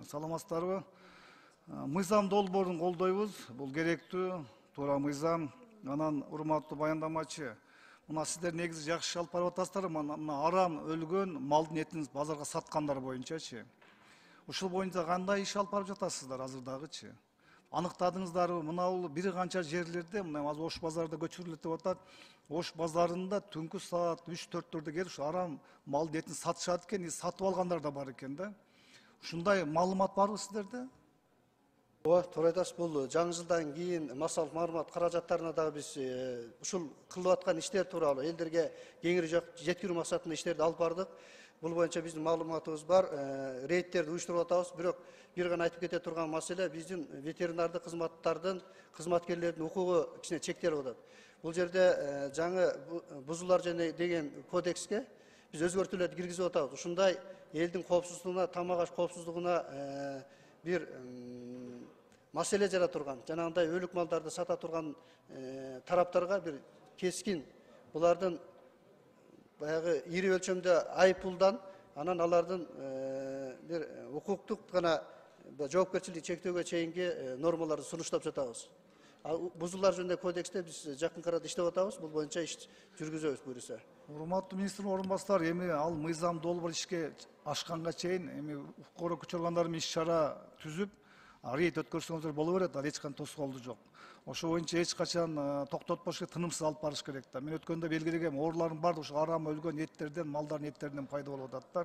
Саламатсыздарбы? Мыйзам долбоорун колдойбуз. Бул керектүү, туура мыйзам. Анан урматтуу баяндамачы, мына сиздер негизи жакшы иш алып барып атасыздар, мына арам өлгөн малдын этин базарга саткандар боюнчачы. Ушул боюнча кандай иш алып барып жатасыздар азырдагычы? Аныктадыңыздарбы? Мына бул бир канча жерлерде, мына азыр Ош базарында көчүрүлөт деп атат. Ош базарында түнкү саат 3-4-төрдө келип ушу арам малдын этин сатышат экен, сатып алгандар да бар экен да. Ушундай маалымат барбы сиздерде? Ооба, туура айтасыз. Бул жаңы жылдан кийин массалык маалымат каражаттарына дагы биз ушул кылып аткан иштер тууралуу элдерге кеңири жеткирүү максатында иштерди алып бардык. Бул боюнча биздин маалыматыбыз бар. Рейдтерди уюштуруп атабыз. Бирок бир гана айтып кете турган маселе, биздин ветеринардык кызматтардын кызматкерлердин укугу кичине чектелип атат. Бул жерде жаңы бузуулар жөнүндө деген кодекске биз өзгөртүүлөрдү киргизип атабыз. Ушундай элдин коопсуздугуна, тамак аш коопсуздугуна бир маселе жара турган, жанагындай өлүк малдарды сата турган тараптарга бир кескин булардын баягы ири өлчөмдө айып пулдан, анан алардын бир укуктук гана жоопкерчиликти чектөөгө чейинки нормаларды сунуштап жатабыз. Бузуулар жөнүндө кодексте биз жакынкы арада иштеп атабыз. Бул боюнча иш жүргүзөбүз буюрса. Урматтуу министрдин орун басары, эми ал мыйзам долбоор ишке ашканга чейин эми укук көчөргөндөр менен иш чара түзүп, рейд өткөрсөңүздөр боло берет, ал эч кандай тоскоолду жок. Ошо боюнча эч качан токтотпош керек, тынымсыз алып барыш керек да. Мен өткөндө белгилегем, оорулардын баардыгы ушу арам өлгөн эттерден, малдардын эттеринен пайда болуп атат да.